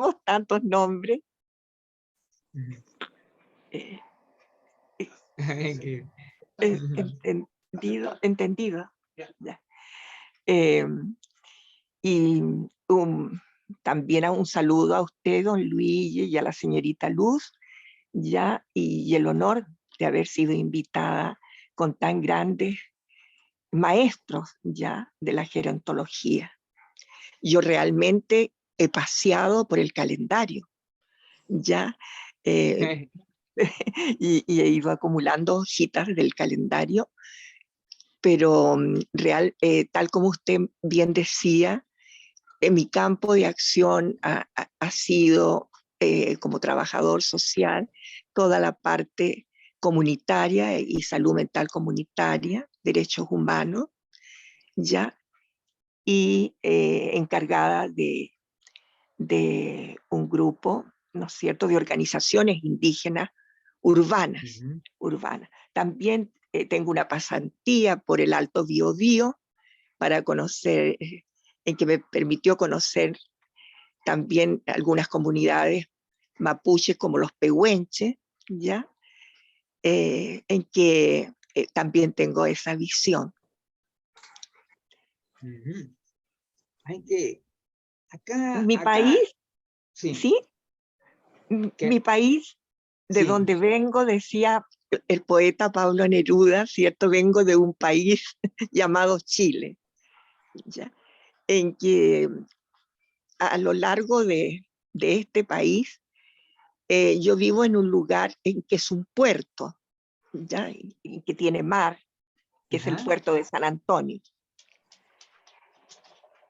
tenemos tantos nombres. Ujú. eh, Que- entendido. Ya. Eh, y también un saludo a usted, don Luis, y a la señorita Luz, ya, y el honor de haber sido invitada con tan grandes maestros ya de la gerontología. Yo realmente he paseado por el calendario, ya, eh, y he ido acumulando hojitas del calendario, pero tal como usted bien decía, en mi campo de acción ha sido como trabajador social toda la parte comunitaria y salud mental comunitaria, derechos humanos, ya, y encargada de un grupo, ¿no es cierto?, de organizaciones indígenas urbanas. Ujú. urbanas. También tengo una pasantía por el Alto Biobío para conocer, en que me permitió conocer también algunas comunidades mapuches como los pehuenches, ¿ya? En que también tengo esa visión. Ujú. Hay que, Mi país, sí, ¿sí? Mi que, país, de sí, donde vengo, decía el poeta Pablo Neruda, ¿cierto? Vengo de un país llamado Chile, ¿ya? En que a lo largo de este país, yo vivo en un lugar en que es un puerto, ¿ya? Y que tiene mar, que es el ajá, puerto de San Antonio,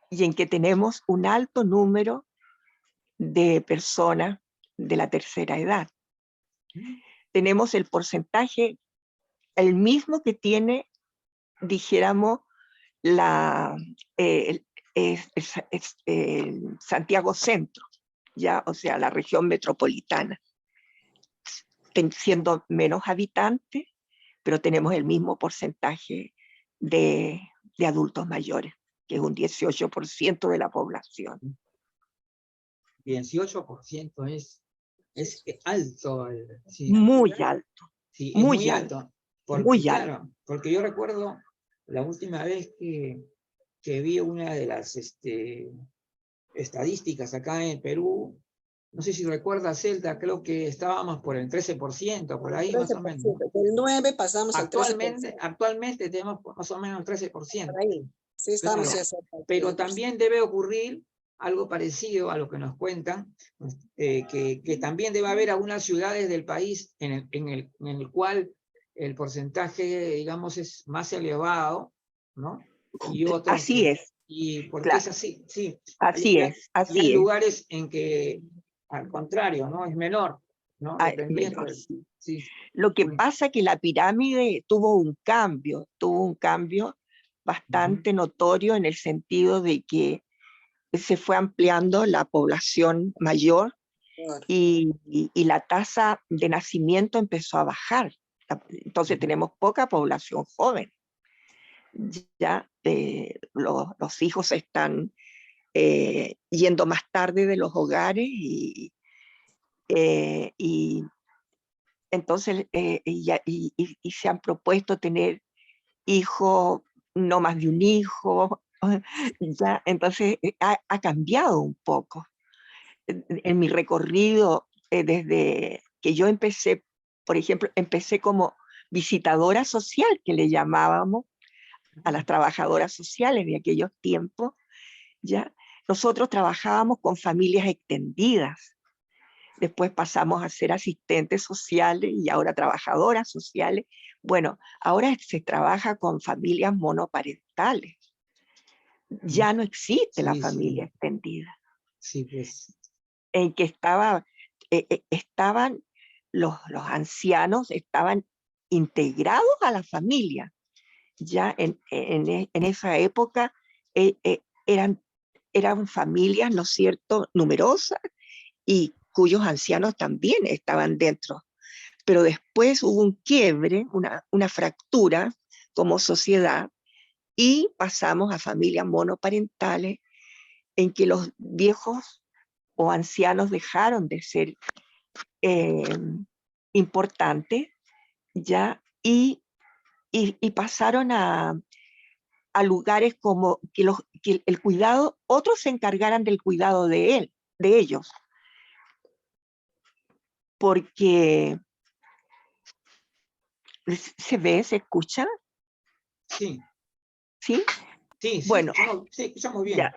y en que tenemos un alto número de personas de la tercera edad. Tenemos el porcentaje, el mismo que tiene, dijéramos, la, eh, el Santiago Centro, ya, o sea, la región metropolitana, siendo menos habitantes, pero tenemos el mismo porcentaje de adultos mayores, que es un 18% de la población. 18% es alto, sí, Muy alto, sí, es muy muy alto, alto, porque muy alto. claro, porque yo recuerdo la última vez que vi una de las estadísticas acá en Perú, no sé si recuerdas, Celta, creo que estábamos por el 13%, por ahí más o menos, ¿no? 13%. Del 9 pasamos al 13%. Actualmente tenemos más o menos el Por 13%. ahí. Sí, estamos Claro, ya cerca del pero 13%. también debe ocurrir algo parecido a lo que nos cuentan, que también debe haber algunas ciudades del país en el cual el porcentaje, digamos, es más elevado, ¿no? Y otros Así que, es, y porque es claro, así, sí, así es, y hay así es. lugares en que, al contrario, ¿no? Es menor, ¿no? Dependiendo Menor. del, sí, Lo que bueno, pasa es que la pirámide tuvo un cambio ujú, bastante notorio en el sentido de que se fue ampliando la población mayor Claro. y la tasa de nacimiento empezó a bajar. Entonces ujú, tenemos poca población joven. Ya los hijos se están yendo más tarde de los hogares y entonces y se han propuesto tener hijos, no más de un hijo, ya, entonces ha cambiado un poco. En mi recorrido, desde que yo empecé, por ejemplo, empecé como visitadora social, que le llamábamos a las trabajadoras sociales de aquellos tiempos, ¿ya? Nosotros trabajábamos con familias extendidas, después pasamos a ser asistentes sociales y ahora trabajadoras sociales. Bueno, ahora se trabaja con familias monoparentales, ujú. ya no existe la Sí, familia sí, extendida, sí, pues. en que estaban los ancianos, estaban integrados a la familia. Ya en esa época eran, eran familias, ¿no es cierto?, numerosas y cuyos ancianos también estaban dentro. Pero después hubo un quiebre, una fractura como sociedad y pasamos a familias monoparentales en que los viejos o ancianos dejaron de ser importantes, ya, y pasaron a lugares como que el cuidado, otros se encargaran del cuidado de ellos, porque se ve, se escucha, Sí, ¿sí? sí, Bueno, sí, escuchamos bien. ya,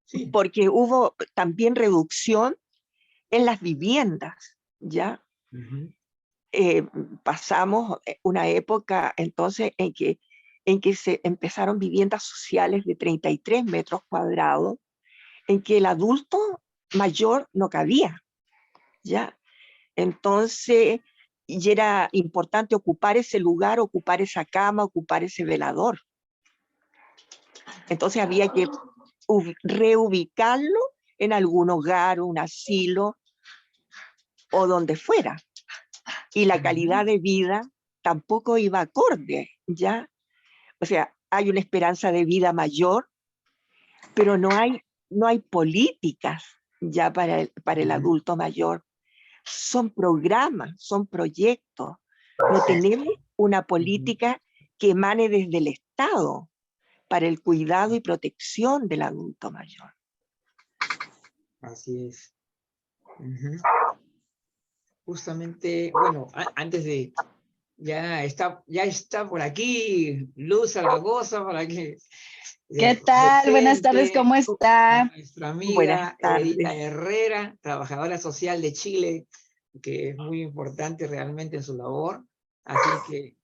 Sí. porque hubo también reducción en las viviendas, ¿ya? Ujú. Pasamos una época entonces en que se empezaron viviendas sociales de 33 metros cuadrados, en que el adulto mayor no cabía, ¿ya? Entonces, y era importante ocupar ese lugar, ocupar esa cama, ocupar ese velador. Entonces había que reubicarlo en algún hogar, un asilo o donde fuera. Y la calidad de vida tampoco iba acorde, ¿ya? O sea, hay una esperanza de vida mayor, pero no hay políticas ya para el adulto mayor. Son programas, son proyectos. No tenemos una política que emane desde el Estado para el cuidado y protección del adulto mayor. Así es. Ujú. Justamente, bueno, antes de, ya está por aquí Luz Zaragoza, para que ¿Qué se tal? Buenas tardes, presente ¿cómo a está? nuestra Buenas amiga Edita tardes. Herrera, trabajadora social de Chile, que es muy importante realmente en su labor. Así que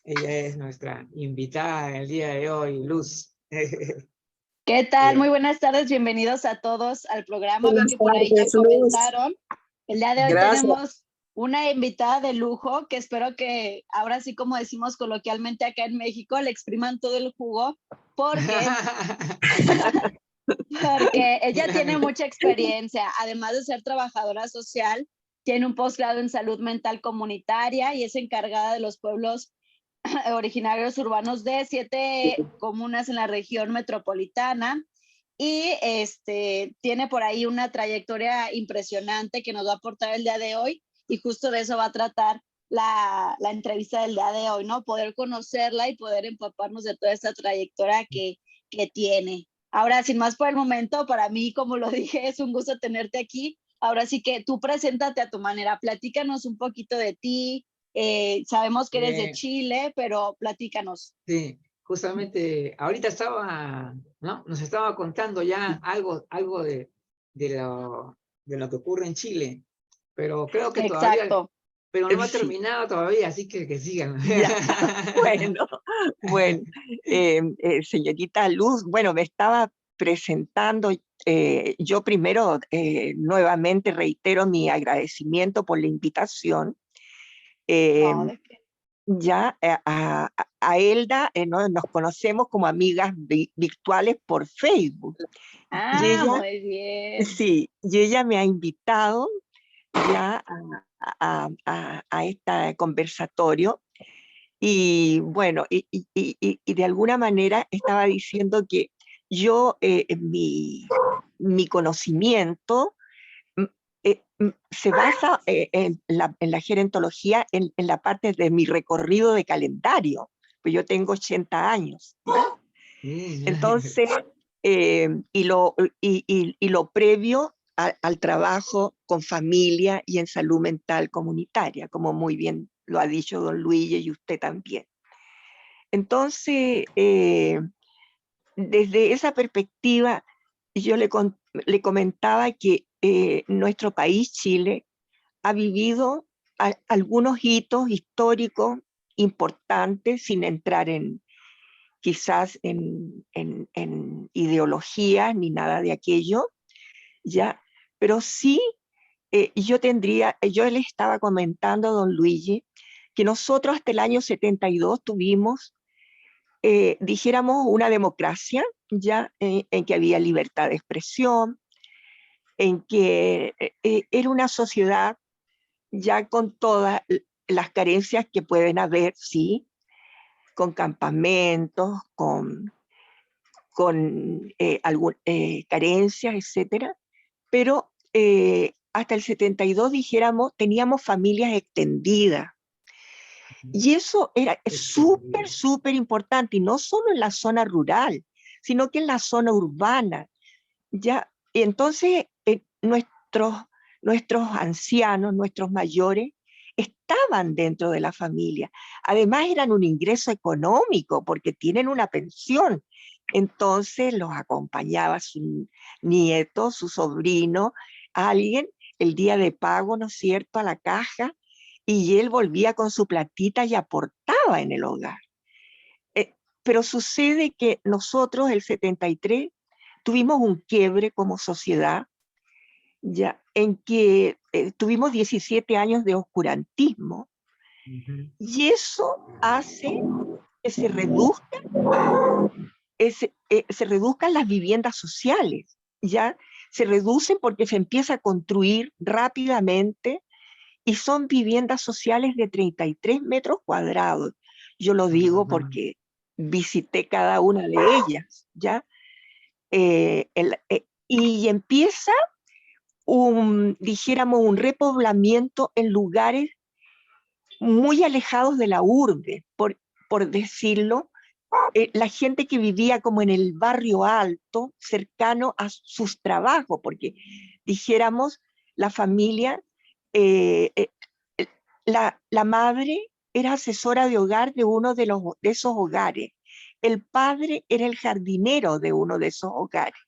ella es nuestra invitada en el día de hoy, Luz. ¿Qué tal? Muy Bien. buenas tardes, bienvenidos a todos al programa. Veo Buenas que por ahí ya tardes, Luz. comentaron. El día de hoy Gracias. tenemos una invitada de lujo que espero que ahora sí, como decimos coloquialmente acá en México, le expriman todo el jugo porque ella tiene mucha experiencia, además de ser trabajadora social, tiene un posgrado en salud mental comunitaria y es encargada de los pueblos originarios urbanos de 7 comunas en la región metropolitana y tiene por ahí una trayectoria impresionante que nos va a aportar el día de hoy y justo de eso va a tratar la entrevista del día de hoy, ¿no? Poder conocerla y poder empaparnos de toda esta trayectoria que tiene. Ahora, sin más por el momento, para mí, como lo dije, es un gusto tenerte aquí. Ahora sí que tú preséntate a tu manera, platícanos un poquito de ti, sabemos que eres de Chile, pero platícanos. Sí, justamente ahorita ¿no? Nos estaba contando ya algo de lo que ocurre en Chile, pero creo que todavía, Exacto. pero no ha Sí, terminado todavía, así que sigan. ya, bueno, señorita Luz, bueno, me estaba presentando, yo primero nuevamente reitero mi agradecimiento por la invitación. Eh, No, ¿de qué? ya a Elda nos conocemos como amigas virtuales por Facebook. Y Ah, ella, muy bien. sí, y ella me ha invitado ya a este conversatorio. Y bueno, y de alguna manera estaba diciendo que yo, mi conocimiento mm, se basa en la gerontología, en la parte de mi recorrido de calendario, pues yo tengo 80 años. Entonces, y lo previo al trabajo con familia y en salud mental comunitaria, como muy bien lo ha dicho don Luis y usted también. Entonces, desde esa perspectiva, yo le comentaba que nuestro país, Chile, ha vivido algunos hitos históricos importantes sin entrar quizás en ideologías ni nada de aquello, ¿ya? Pero sí, yo le estaba comentando a don Luigi que nosotros hasta el año 72 tuvimos, dijéramos, una democracia, ya en que había libertad de expresión, en que era una sociedad ya con todas las carencias que pueden haber, sí, con campamentos, con carencias, etcétera, pero hasta el 72, dijéramos, teníamos familias extendidas. Y eso era súper, súper importante, y no solo en la zona rural, sino que en la zona urbana. Ya, entonces, nuestros ancianos, nuestros mayores, estaban dentro de la familia. Además, eran un ingreso económico porque tienen una pensión. Entonces, los acompañaba su nieto, su sobrino, alguien, el día de pago, ¿no es cierto?, a la caja, y él volvía con su platita y aportaba en el hogar. Pero sucede que nosotros, el 73, tuvimos un quiebre como sociedad, ya, en que tuvimos 17 años de oscurantismo, y eso hace que se reduzcan las viviendas sociales, ya, se reducen porque se empieza a construir rápidamente, y son viviendas sociales de 33 metros cuadrados. Yo lo digo porque visité cada una de ellas, ¿ya? Y empieza dijéramos, un repoblamiento en lugares muy alejados de la urbe, por decirlo. La gente que vivía como en el barrio alto, cercano a sus trabajos, porque dijéramos, la familia, eh, eh, la madre era asesora de hogar de uno de esos hogares. El padre era el jardinero de uno de esos hogares.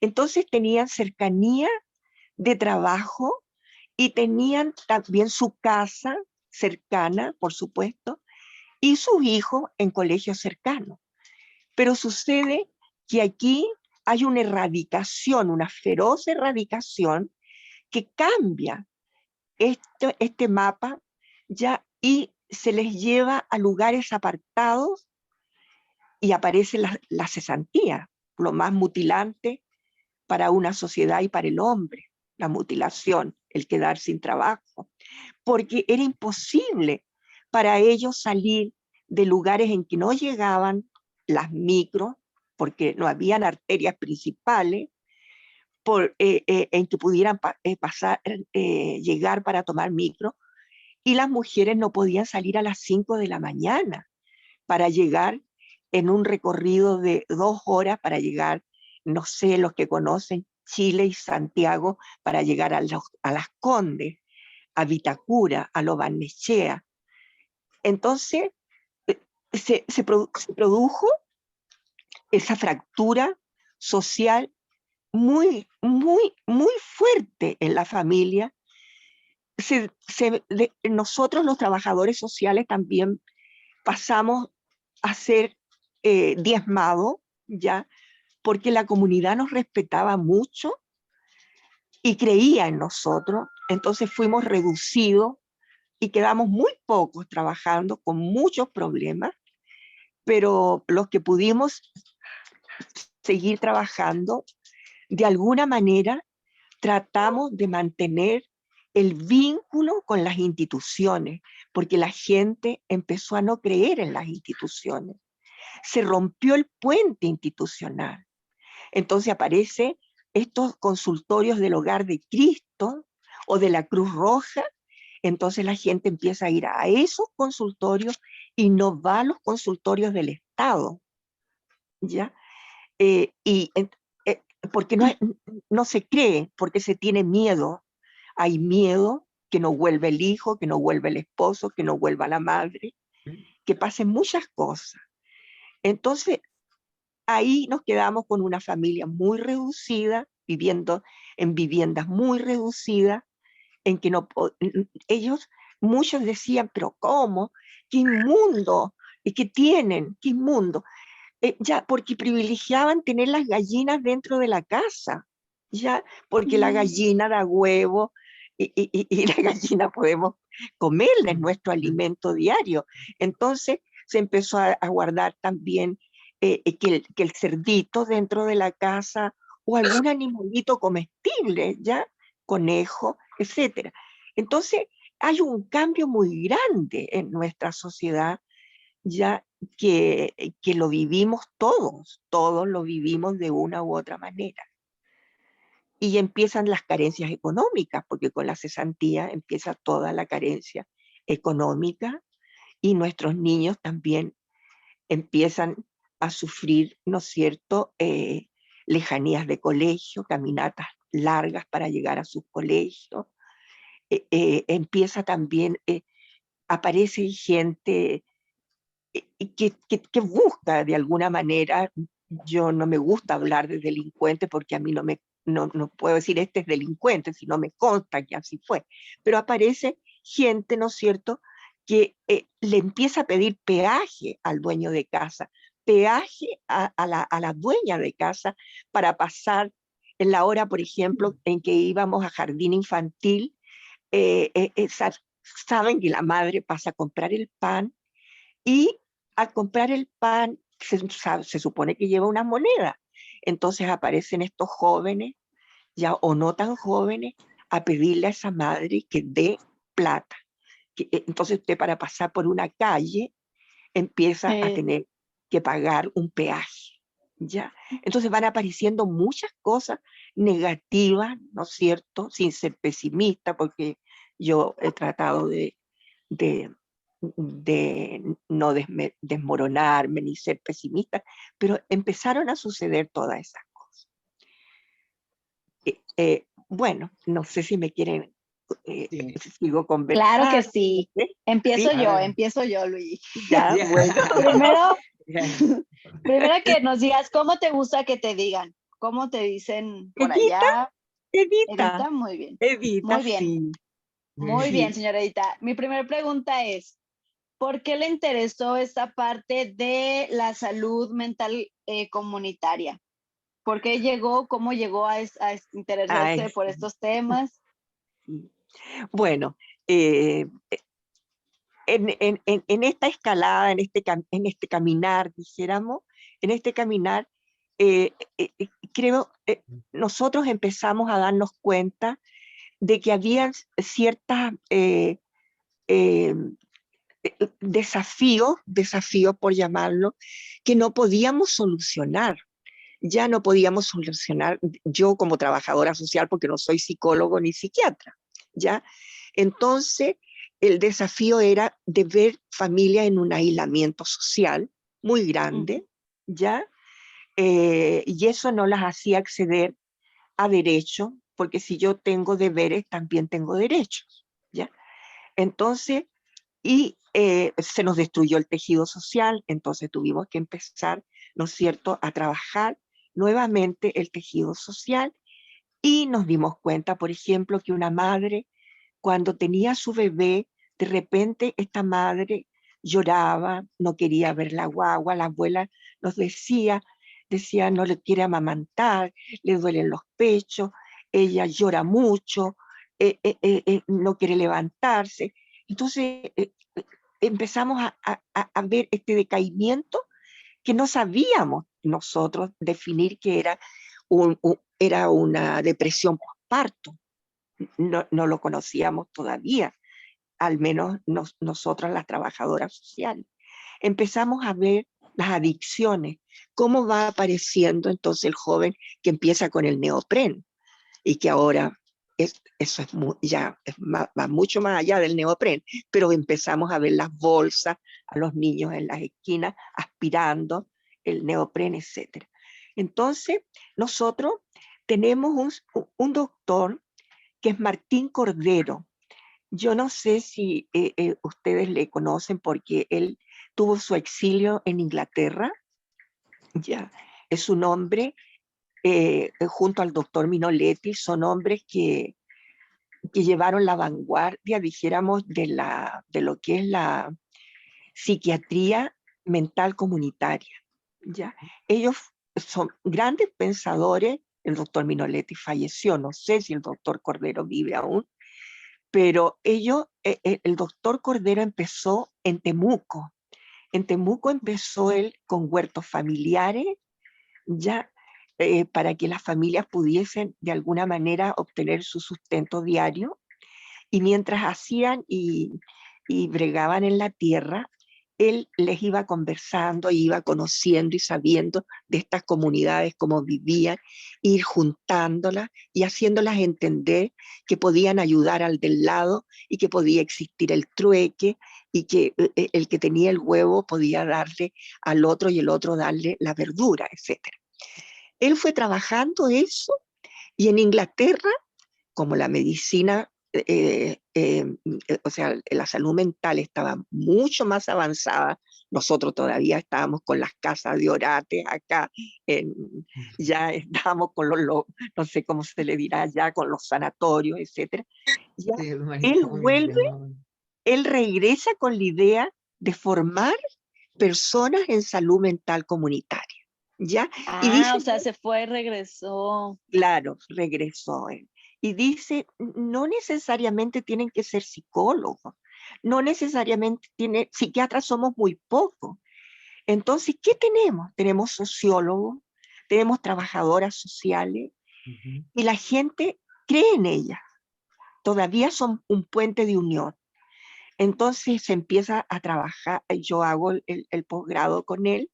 Entonces tenían cercanía de trabajo y tenían también su casa cercana, por supuesto, y sus hijos en colegios cercanos. Pero sucede que aquí hay una erradicación, una feroz erradicación que cambia este mapa ya, y se les lleva a lugares apartados, y aparece la cesantía, lo más mutilante para una sociedad y para el hombre, la mutilación, el quedar sin trabajo, porque era imposible para ellos salir de lugares en que no llegaban las micros, porque no habían arterias principales en que pudieran llegar para tomar micro, y las mujeres no podían salir a las 5 de la mañana para llegar en un recorrido de 2 horas para llegar, no sé, los que conocen Chile y Santiago, para llegar a Las Condes, a Vitacura, a Lo Barnechea. Entonces, se produjo esa fractura social muy, muy, muy fuerte en la familia. Nosotros los trabajadores sociales también pasamos a ser diezmados, ¿ya? Porque la comunidad nos respetaba mucho y creía en nosotros. Entonces fuimos reducidos y quedamos muy pocos trabajando con muchos problemas, pero los que pudimos seguir trabajando, de alguna manera tratamos de mantener el vínculo con las instituciones, porque la gente empezó a no creer en las instituciones. Se rompió el puente institucional. Entonces aparecen estos consultorios del Hogar de Cristo o de la Cruz Roja. Entonces la gente empieza a ir a esos consultorios y no va a los consultorios del Estado, ¿ya? Porque no se cree, porque se tiene miedo. Hay miedo que no vuelva el hijo, que no vuelva el esposo, que no vuelva la madre, que pasen muchas cosas. Entonces, ahí nos quedamos con una familia muy reducida, viviendo en viviendas muy reducidas, en que ellos, muchos decían, pero ¿cómo? ¡Qué inmundo! ¿Y qué tienen? ¡Qué inmundo! Ya, porque privilegiaban tener las gallinas dentro de la casa, ya, porque la gallina da huevo, y la gallina podemos comerla, es nuestro alimento diario. Entonces se empezó a guardar también que el cerdito dentro de la casa, o algún animalito comestible, ya, conejo, etcétera. Entonces hay un cambio muy grande en nuestra sociedad, ya, que lo vivimos todos lo vivimos de una u otra manera. y empiezan las carencias económicas, porque con la cesantía empieza toda la carencia económica y nuestros niños también empiezan a sufrir, ¿no es cierto?, lejanías de colegio, caminatas largas para llegar a sus colegios. Empieza también, aparece gente que busca de alguna manera. Yo no me gusta hablar de delincuentes porque a mí no puedo decir este es delincuente, sino me consta que así fue. Pero aparece gente, ¿no es cierto?, que le empieza a pedir peaje al dueño de casa, peaje a la dueña de casa para pasar en la hora, por ejemplo, en que íbamos a jardín infantil. Saben que la madre pasa a comprar el pan y al comprar el pan se supone que lleva una moneda. Entonces aparecen estos jóvenes, ya o no tan jóvenes, a pedirle a esa madre que dé plata. Entonces usted para pasar por una calle empieza a tener que pagar un peaje. ¿Ya? Entonces van apareciendo muchas cosas negativas, ¿no es cierto? Sin ser pesimista, porque yo he tratado de no desmoronarme ni ser pesimista, pero empezaron a suceder todas esas cosas. Bueno, no sé si me quieren, Sí. sigo conversando. Claro que sí. ¿Sí? Empiezo yo, Luis. Ya, Ya. bueno. Primero que nos digas cómo te gusta que te digan, cómo te dicen por Edita, allá. Edita, Edita, muy bien. Edita, Muy bien. sí. Muy Sí. bien, señora Edita. Mi primera pregunta es, ¿por qué le interesó esta parte de la salud mental comunitaria? ¿Por qué llegó, cómo llegó a interesarse Ay, por estos temas? sí. Bueno, en esta escalada, en este caminar, dijéramos, en este caminar, creo, nosotros empezamos a darnos cuenta de que había ciertas desafíos por llamarlo, que no podíamos solucionar. Ya no podíamos solucionar yo como trabajadora social porque no soy psicólogo ni psiquiatra, ¿ya? Entonces, el desafío era de ver familia en un aislamiento social muy grande, ¿ya? Y eso no las hacía acceder a derechos, porque si yo tengo deberes, también tengo derechos, ¿ya? Entonces, se nos destruyó el tejido social, entonces tuvimos que empezar, ¿no es cierto?, a trabajar nuevamente el tejido social y nos dimos cuenta, por ejemplo, que una madre, cuando tenía su bebé, de repente esta madre lloraba, no quería ver la guagua, la abuela nos decía no le quiere amamantar, le duelen los pechos, ella llora mucho, no quiere levantarse. Entonces empezamos a ver este decaimiento que no sabíamos nosotros definir que era, era una depresión postparto. No lo conocíamos todavía, al menos nosotras las trabajadoras sociales. Empezamos a ver las adicciones, cómo va apareciendo entonces el joven que empieza con el neopren y que ahora eso es va mucho más allá del neopren, pero empezamos a ver las bolsas, a los niños en las esquinas aspirando el neopren, etc. Entonces, nosotros tenemos un doctor que es Martín Cordero. Yo no sé si ustedes le conocen porque él tuvo su exilio en Inglaterra. Ya, es un hombre, junto al doctor Minoletti, son hombres que llevaron la vanguardia, dijéramos, de lo que es la psiquiatría mental comunitaria. ¿Ya? Ellos son grandes pensadores. El doctor Minoletti falleció, no sé si el doctor Cordero vive aún, pero el doctor Cordero empezó en Temuco. En Temuco empezó él con huertos familiares, ya para que las familias pudiesen de alguna manera obtener su sustento diario. Y mientras hacían y bregaban en la tierra, él les iba conversando, iba conociendo y sabiendo de estas comunidades, cómo vivían, ir juntándolas y haciéndolas entender que podían ayudar al del lado y que podía existir el trueque y que el que tenía el huevo podía darle al otro y el otro darle la verdura, etc. Él fue trabajando eso y en Inglaterra, como la medicina, o sea, la salud mental estaba mucho más avanzada. Nosotros todavía estábamos con las casas de Orate acá, ya estábamos con no sé cómo se le dirá ya, con los sanatorios, etc. Ya, Sí, el él manicomio, vuelve, él regresa con la idea de formar personas en salud mental comunitaria. ¿Ya? Y dice, O sea, se fue y regresó. claro, regresó él. Y dice, no necesariamente tienen que ser psicólogos, no necesariamente psiquiatras somos muy pocos. Entonces, ¿qué tenemos? Tenemos sociólogos, tenemos trabajadoras sociales y la gente cree en ellas. Todavía son un puente de unión. Entonces se empieza a trabajar, yo hago el posgrado con él,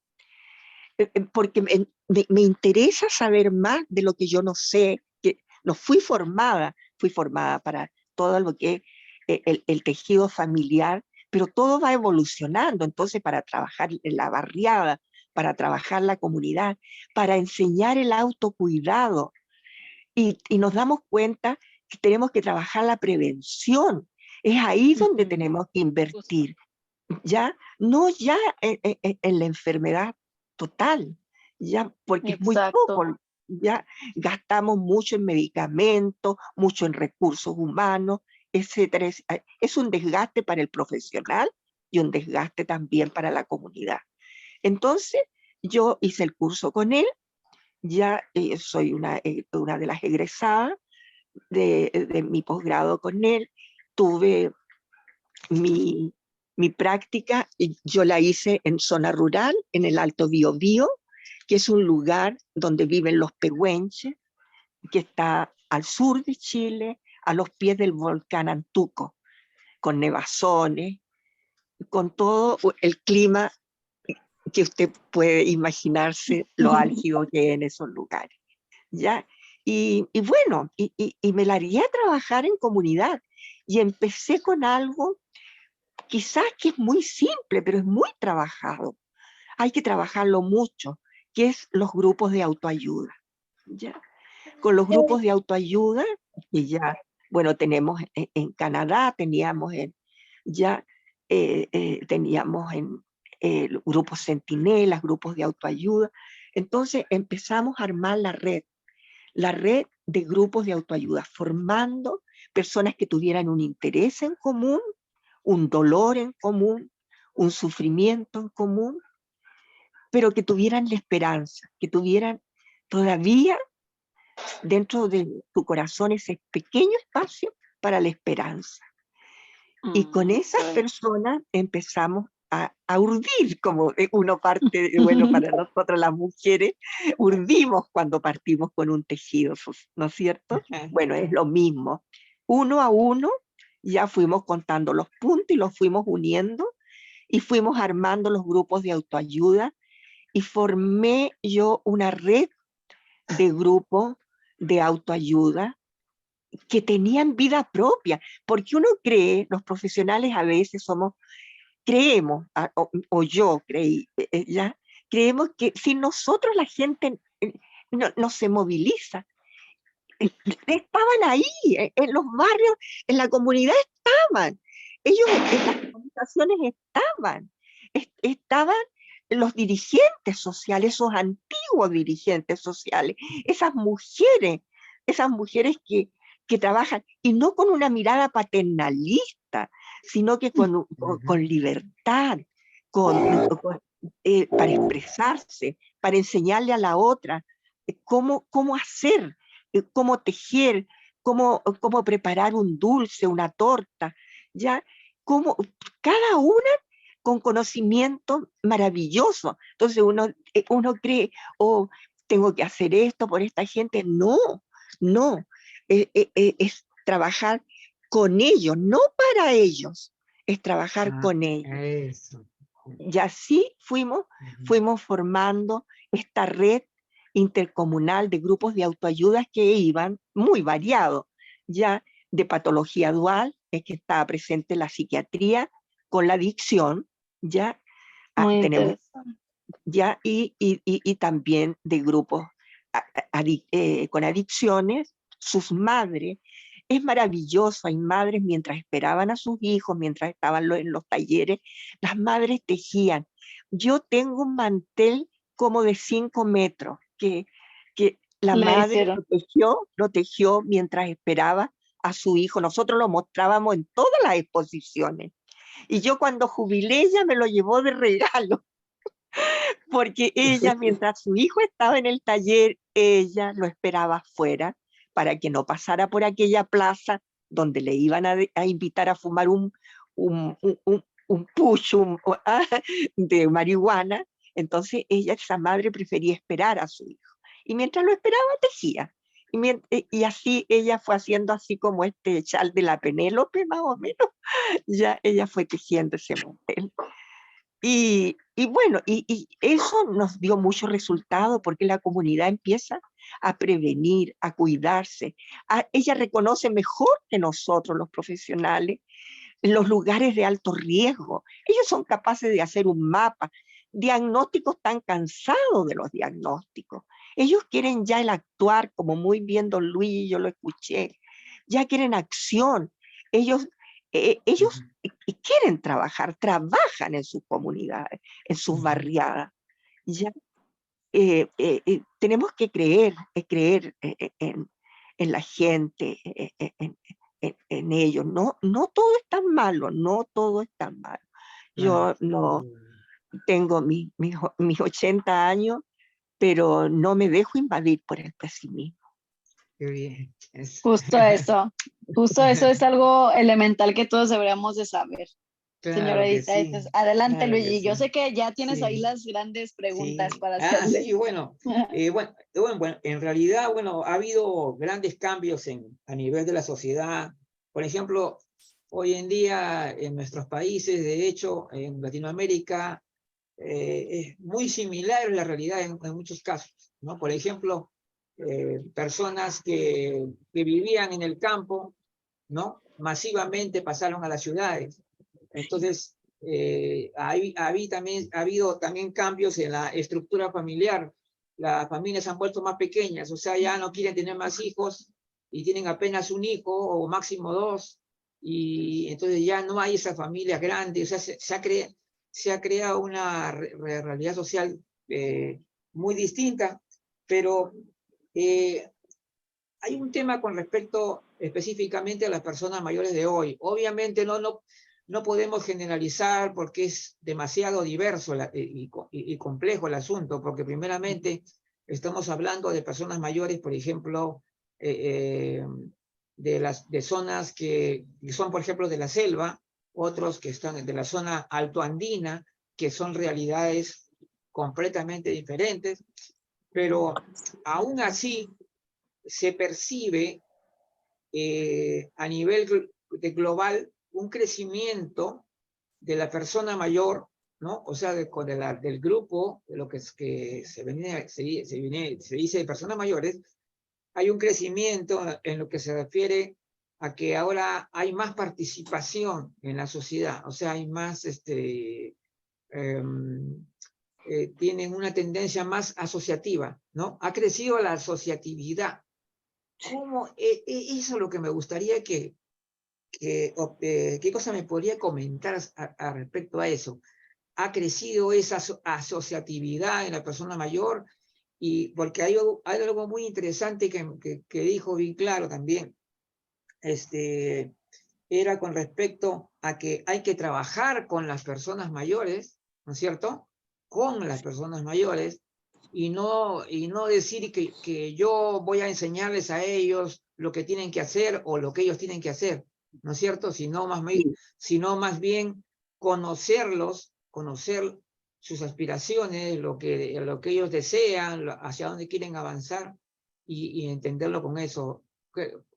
porque me interesa saber más de lo que yo no sé, que no fui formada para todo lo que es el tejido familiar, pero todo va evolucionando, entonces para trabajar en la barriada, para trabajar la comunidad, para enseñar el autocuidado, y nos damos cuenta que tenemos que trabajar la prevención, es ahí donde tenemos que invertir, ya, no ya en la enfermedad total, ya, porque es muy Exacto. poco, ya gastamos mucho en medicamentos, mucho en recursos humanos, etcétera. Es un desgaste para el profesional y un desgaste también para la comunidad. Entonces, yo hice el curso con él, ya soy una de las egresadas de mi posgrado con él, tuve mi práctica, yo la hice en zona rural, en el Alto Biobío, que es un lugar donde viven los pehuenches, que está al sur de Chile, a los pies del volcán Antuco, con nevazones, con todo el clima que usted puede imaginarse lo álgido que es en esos lugares. ¿Ya? Y bueno, y me largué a trabajar en comunidad y empecé con algo quizás que es muy simple, pero es muy trabajado. Hay que trabajarlo mucho, que es los grupos de autoayuda. ¿Ya? Con los grupos de autoayuda, que ya, bueno, tenemos en Canadá, teníamos teníamos en grupos centinelas, grupos de autoayuda. Entonces empezamos a armar la red de grupos de autoayuda, formando personas que tuvieran un interés en común, un dolor en común, un sufrimiento en común, pero que tuvieran la esperanza, que tuvieran todavía dentro de tu corazón ese pequeño espacio para la esperanza. Y con esas personas empezamos a urdir, como uno parte, bueno, para nosotros las mujeres, urdimos cuando partimos con un tejido, ¿no es cierto? Bueno, es lo mismo. Uno a uno ya fuimos contando los puntos y los fuimos uniendo y fuimos armando los grupos de autoayuda y formé yo una red de grupos de autoayuda que tenían vida propia, porque uno cree, los profesionales a veces creemos, o yo creí, ya, creemos que si nosotros la gente no se moviliza, estaban ahí, en los barrios, en la comunidad estaban, ellos en las organizaciones estaban los dirigentes sociales, esos antiguos dirigentes sociales, esas mujeres que trabajan, y no con una mirada paternalista, sino que con libertad, para expresarse, para enseñarle a la otra cómo hacer, cómo tejer, cómo preparar un dulce, una torta, ¿ya? Cada una con conocimiento maravilloso. Entonces uno cree, oh, tengo que hacer esto por esta gente. No, no, es trabajar con ellos, no para ellos, es trabajar con ellos. Eso. Y así fuimos formando esta red intercomunal de grupos de autoayuda que iban muy variados, ya de patología dual, es que estaba presente la psiquiatría con la adicción, ya Muy tenemos interesante. ya y también de grupos con adicciones, sus madres. Es maravilloso, hay madres mientras esperaban a sus hijos, mientras estaban en los talleres, las madres tejían. Yo tengo un mantel como de 5 metros que la Le madre hicieron. lo tejió mientras esperaba a su hijo. Nosotros lo mostrábamos en todas las exposiciones. Y yo cuando jubilé, ella me lo llevó de regalo, porque ella, mientras su hijo estaba en el taller, ella lo esperaba afuera para que no pasara por aquella plaza donde le iban a invitar a fumar un pucho de marihuana. Entonces ella, esa madre, prefería esperar a su hijo. Y mientras lo esperaba, tejía. Y así ella fue haciendo así como este chal de la Penélope, más o menos. Ya ella fue tejiendo ese mantel. Y bueno, y eso nos dio mucho resultado porque la comunidad empieza a prevenir, a cuidarse. Ella reconoce mejor que nosotros, los profesionales, los lugares de alto riesgo. Ellos son capaces de hacer un mapa. Diagnósticos están cansados de los diagnósticos. Ellos quieren ya el actuar, como muy bien don Luis, yo lo escuché. Ya quieren acción. Ellos quieren trabajar, trabajan en sus comunidades, en sus barriadas. Ya, tenemos que creer en la gente, en ellos. No, no todo es tan malo, no todo es tan malo. Yo no tengo mis 80 años, pero no me dejo invadir por el pesimismo. Qué bien. Justo eso es algo elemental que todos deberíamos de saber. Señora Claro que Edith, sí, adelante claro que Luigi. Yo sí. sé que ya tienes ahí Sí, las grandes preguntas sí. para hacerle. Sí, bueno, bueno, en realidad, bueno, ha habido grandes cambios a nivel de la sociedad. Por ejemplo, hoy en día en nuestros países, de hecho, en Latinoamérica, es muy similar la realidad en muchos casos, ¿no? Por ejemplo, personas que vivían en el campo, ¿no? Masivamente pasaron a las ciudades. Entonces, ha habido también cambios en la estructura familiar. Las familias se han vuelto más pequeñas, o sea, ya no quieren tener más hijos y tienen apenas un hijo o máximo dos, y entonces ya no hay esa familia grande, o sea, se ha creado una realidad social muy distinta, pero hay un tema con respecto específicamente a las personas mayores de hoy. Obviamente no podemos generalizar porque es demasiado diverso y complejo el asunto, porque primeramente estamos hablando de personas mayores, por ejemplo, de zonas que son, por ejemplo, de la selva, otros que están de la zona altoandina, que son realidades completamente diferentes, pero aún así se percibe a nivel global un crecimiento de la persona mayor, ¿no? O sea, del grupo, de lo que se dice de personas mayores, hay un crecimiento en lo que se refiere a que ahora hay más participación en la sociedad, o sea, hay más, tienen una tendencia más asociativa, ¿no? Ha crecido la asociatividad. Eso es lo que me gustaría ¿qué cosa me podría comentar respecto a eso? ¿Ha crecido esa asociatividad en la persona mayor? Y porque hay algo muy interesante que dijo bien claro también, era con respecto a que hay que trabajar con las personas mayores, ¿no es cierto? Con las personas mayores, y no decir que yo voy a enseñarles a ellos lo que tienen que hacer o lo que ellos tienen que hacer, ¿no es cierto? Sino más bien conocerlos, conocer sus aspiraciones, lo que ellos desean, hacia dónde quieren avanzar y entenderlo con eso.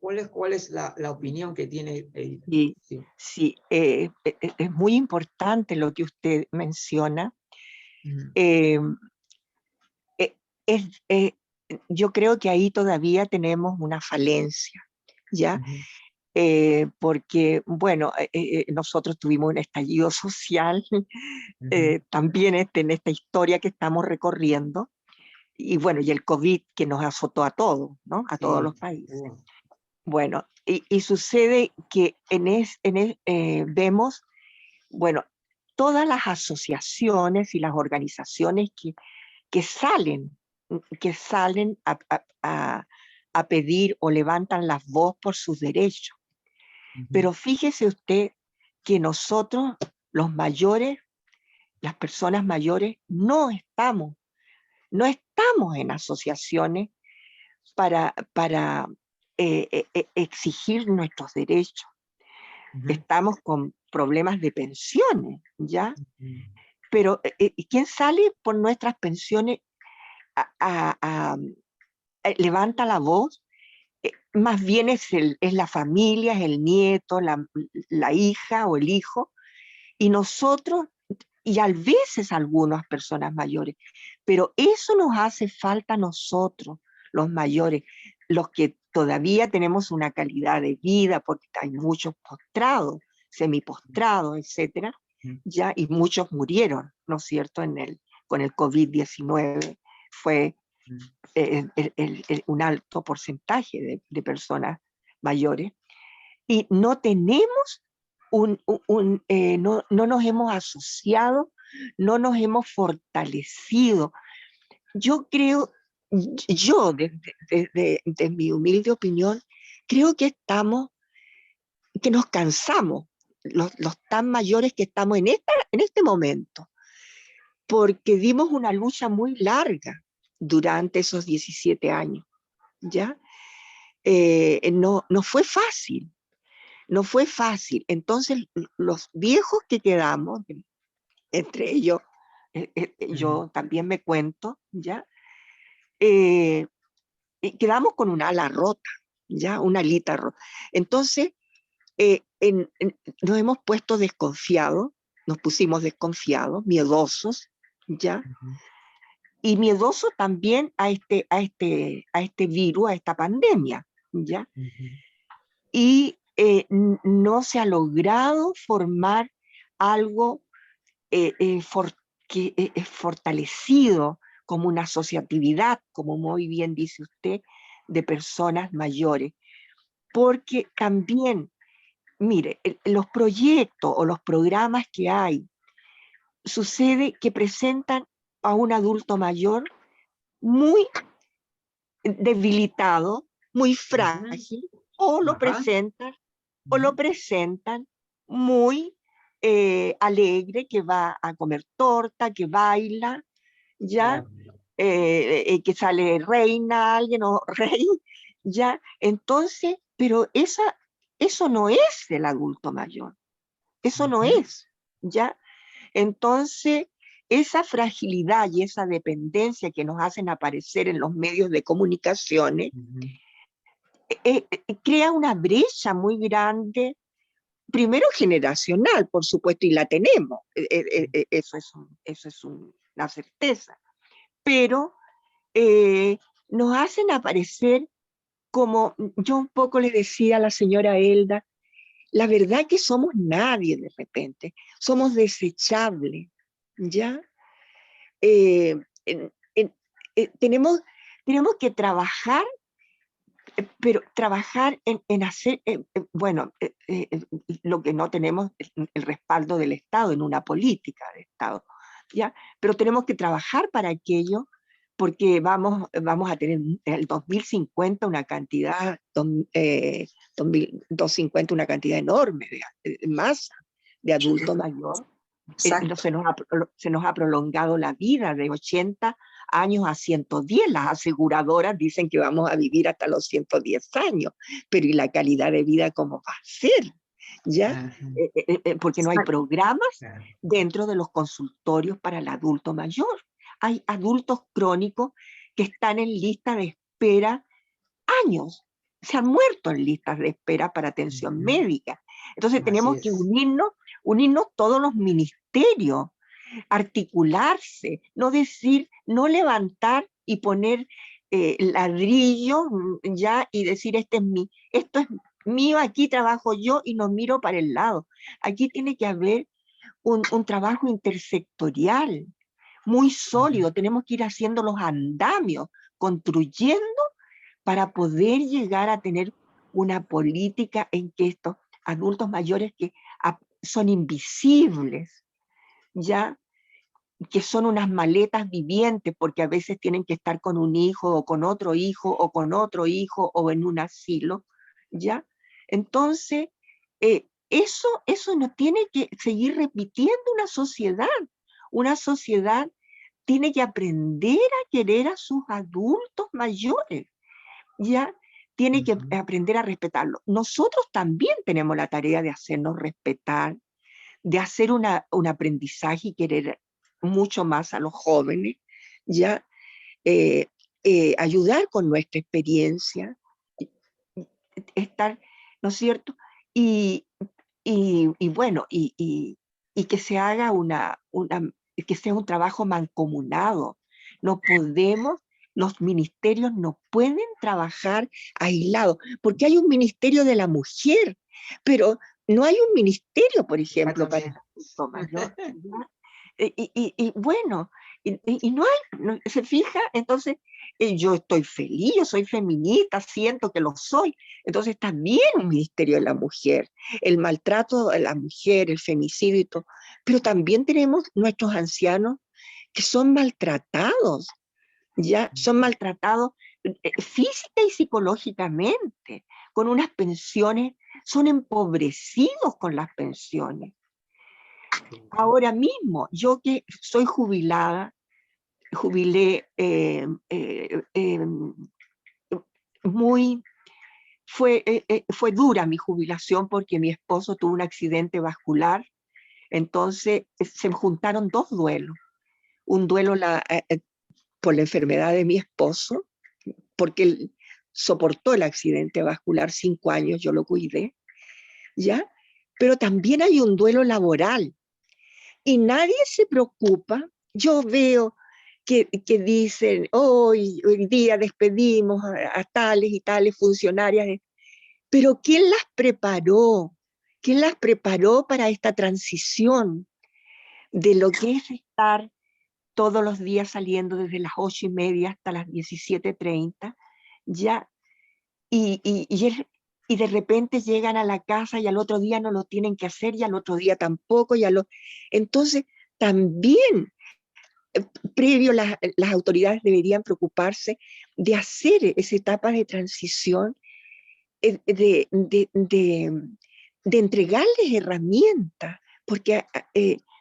¿Cuál es la opinión que tiene ella? Y Sí. sí, es muy importante lo que usted menciona. Ujú, Eh, eh, es, eh, yo creo que ahí todavía tenemos una falencia, ¿ya? ujú, Porque, bueno, nosotros tuvimos un estallido social, ujú. también en esta historia que estamos recorriendo, y bueno, y el COVID que nos azotó a todos, ¿no? A todos Sí. los países. Bueno, y sucede que vemos, bueno, todas las asociaciones y las organizaciones que salen, a pedir o levantan la voz por sus derechos. Ujú, Pero fíjese usted que nosotros, los mayores, las personas mayores, no estamos en asociaciones para exigir nuestros derechos. ujú, Estamos con problemas de pensiones, ¿ya? ujú. Pero ¿quién sale por nuestras pensiones levanta la voz? Más bien es la familia, es el nieto, la hija o el hijo, y nosotros, y a veces algunas personas mayores, pero eso nos hace falta a nosotros, los mayores, los que todavía tenemos una calidad de vida, porque hay muchos postrados, semipostrados, etcétera, Ujú, ya, y muchos murieron, ¿no es cierto?, con el COVID-19 fue ujú. un alto porcentaje de personas mayores, y no tenemos no nos hemos asociado, no nos hemos fortalecido. Yo creo, yo de mi humilde opinión, creo que nos cansamos, los tan mayores que estamos en este momento, porque dimos una lucha muy larga durante esos 17 años, ¿ya? No fue fácil, no fue fácil. Entonces, los viejos que quedamos, entre ellos, Ujú, yo también me cuento, ¿ya? Eh, y quedamos con una ala rota, ¿ya? Una alita rota. Entonces, nos hemos puesto desconfiados, nos pusimos desconfiados, miedosos, ¿ya? ujú, Y miedosos también a este virus, a esta pandemia, ¿ya? ujú. Y no se ha logrado formar algo que es fortalecido como una asociatividad, como muy bien dice usted, de personas mayores. Porque también, mire, los proyectos o los programas que hay, sucede que presentan a un adulto mayor muy debilitado, muy Ujú. frágil, o lo Ajá. presentan, o lo Ujú. presentan muy alegre, que va a comer torta, que baila, ya, Claro. que sale reina, alguien o rey, ya. Entonces, pero eso no es el adulto mayor, eso no Ujú, es, ya. Entonces, esa fragilidad y esa dependencia que nos hacen aparecer en los medios de comunicaciones ujú. crea una brecha muy grande, primero generacional, por supuesto, y la tenemos, eso es una certeza, pero nos hacen aparecer como, yo un poco le decía a la señora Elda, la verdad que somos nadie de repente, somos desechables, ¿ya? Eh, en- en- tenemos que trabajar, pero trabajar en hacer, bueno, lo que no tenemos es el respaldo del Estado en una política de Estado, ¿ya? Pero tenemos que trabajar para aquello porque vamos a tener en el 2050 una cantidad, 2050 una cantidad enorme de masa de adulto mayor. Exacto. Se nos ha prolongado la vida de 80 años a 110. Las aseguradoras dicen que vamos a vivir hasta los 110 años, pero ¿y la calidad de vida cómo va a ser? ¿Ya? Ajá. Porque no hay Exacto. programas Claro. dentro de los consultorios para el adulto mayor. Hay adultos crónicos que están en lista de espera años, se han muerto en listas de espera para atención médica. Entonces Así tenemos que es. unirnos todos los ministerios, articularse, no decir, no levantar y poner ladrillo ya y decir, esto es mío, aquí trabajo yo y no miro para el lado. Aquí tiene que haber un trabajo intersectorial muy sólido. Tenemos que ir haciendo los andamios, construyendo para poder llegar a tener una política en que estos adultos mayores que son invisibles, ya que son unas maletas vivientes, porque a veces tienen que estar con un hijo o con otro hijo o con otro hijo o en un asilo, ¿ya? Entonces, eso no tiene que seguir repitiendo una sociedad. Una sociedad tiene que aprender a querer a sus adultos mayores, ¿ya? Tiene que aprender a respetarlo. Nosotros también tenemos la tarea de hacernos respetar, de hacer un aprendizaje y querer mucho más a los jóvenes, ya ayudar con nuestra experiencia, estar, ¿no es cierto? Y bueno, y que se haga que sea un trabajo mancomunado. No podemos, los ministerios no pueden trabajar aislados, porque hay un ministerio de la mujer, pero no hay un ministerio, por ejemplo, para el adulto mayor. Y bueno, y no hay, se fija, entonces yo estoy feliz, yo soy feminista, siento que lo soy, entonces también un ministerio de la mujer, el maltrato de la mujer, el femicidio y todo, pero también tenemos nuestros ancianos que son maltratados, ya son maltratados física y psicológicamente, con unas pensiones, son empobrecidos con las pensiones. Ahora mismo, yo que soy jubilada, jubilé fue dura mi jubilación porque mi esposo tuvo un accidente vascular, entonces se juntaron dos duelos. Un duelo por la enfermedad de mi esposo, porque él soportó el accidente vascular 5 años, yo lo cuidé, ¿ya? Pero también hay un duelo laboral y nadie se preocupa. Yo veo que dicen, hoy día despedimos a tales y tales funcionarias, pero ¿quién las preparó? ¿Quién las preparó para esta transición de lo que es estar todos los días saliendo desde las 8:30 hasta las 17:30, ya, y de repente llegan a la casa y al otro día no lo tienen que hacer y al otro día tampoco, entonces también previo las autoridades deberían preocuparse de hacer esa etapa de transición, de entregarles herramientas, porque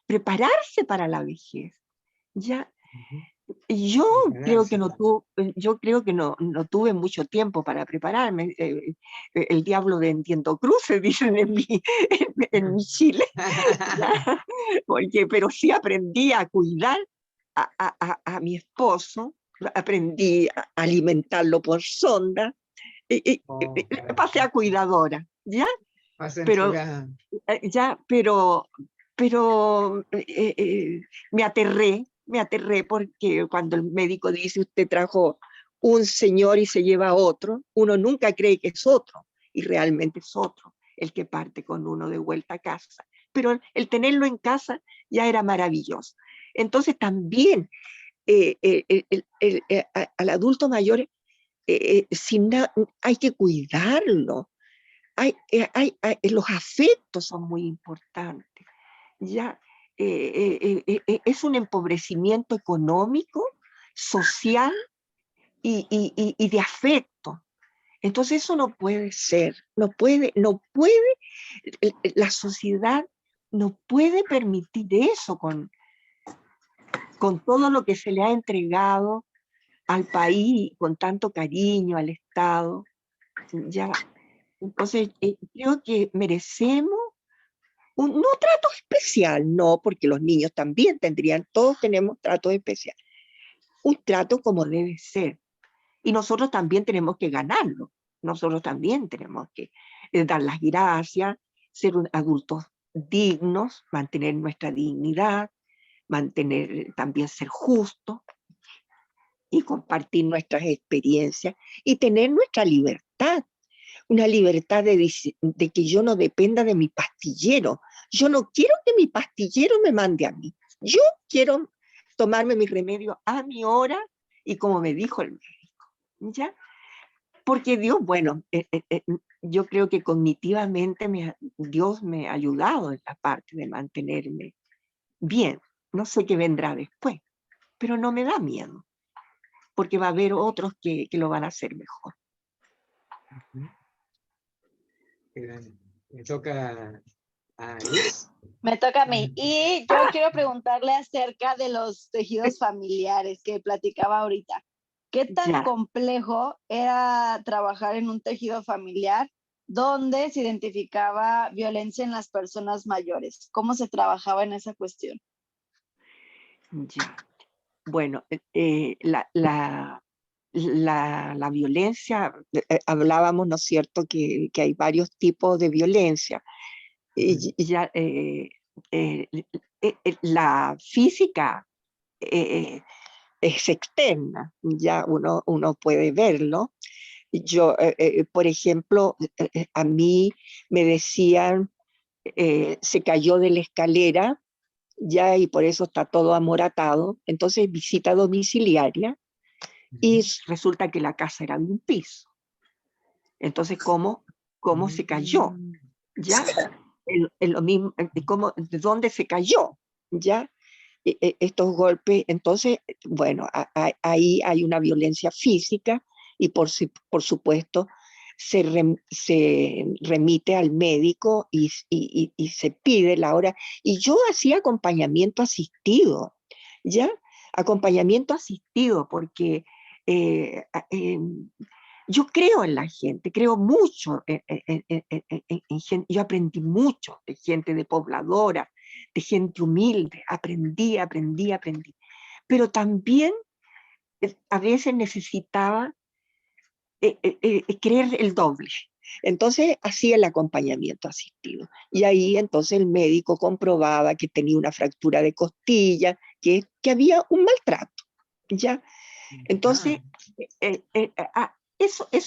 prepararse para la vejez, ¿ya? Yo creo que no tuve mucho tiempo para prepararme. El diablo vendiendo cruces, dicen en mi Chile. Pero sí aprendí a cuidar a mi esposo, aprendí a alimentarlo por sonda, pasé a cuidadora, ¿ya? Pero, me aterré porque cuando el médico dice usted trajo un señor y se lleva a otro, uno nunca cree que es otro, y realmente es otro el que parte con uno de vuelta a casa. Pero el tenerlo en casa ya era maravilloso. Entonces también al adulto mayor hay que cuidarlo. Los afectos son muy importantes. Ya, es un empobrecimiento económico, social y de afecto. Entonces eso no puede ser, no puede, la sociedad no puede permitir eso con todo lo que se le ha entregado al país, con tanto cariño, al Estado. Ya. Entonces, creo que merecemos no trato especial, no, porque los niños también todos tenemos trato especial, un trato como debe ser. Y nosotros también tenemos que ganarlo, nosotros también tenemos que dar las gracias, ser adultos dignos, mantener nuestra dignidad, también ser justos y compartir nuestras experiencias y tener nuestra libertad. Una libertad de que yo no dependa de mi pastillero. Yo no quiero que mi pastillero me mande a mí. Yo quiero tomarme mi remedio a mi hora y como me dijo el médico, ¿ya? Porque Dios, bueno, yo creo que cognitivamente Dios me ha ayudado en la parte de mantenerme bien. No sé qué vendrá después, pero no me da miedo, porque va a haber otros que lo van a hacer mejor. Me toca a Luis. Me toca a mí. Y yo quiero preguntarle acerca de los tejidos familiares que platicaba ahorita. ¿Qué tan Ya. complejo era trabajar en un tejido familiar donde se identificaba violencia en las personas mayores? ¿Cómo se trabajaba en esa cuestión? Ya. Bueno, la violencia, hablábamos, ¿no es cierto?, que hay varios tipos de violencia. Ya, la física es externa, ya uno puede verlo. Yo, por ejemplo, a mí me decían, se cayó de la escalera, ya, y por eso está todo amoratado. Entonces, visita domiciliaria, y resulta que la casa era de un piso. Entonces, ¿cómo se cayó? ¿Ya? Lo mismo, ¿de dónde se cayó? ¿Ya? Estos golpes, entonces, bueno, ahí hay una violencia física y por supuesto se remite al médico y se pide la hora. Y yo hacía acompañamiento asistido, ¿ya? Acompañamiento asistido porque yo creo en la gente, creo mucho en gente. Yo aprendí mucho de gente, de pobladora, de gente humilde, aprendí. Pero también a veces necesitaba creer el doble. Entonces hacía el acompañamiento asistido. Y ahí entonces el médico comprobaba que tenía una fractura de costilla, que había un maltrato, ¿ya? Entonces, eso es,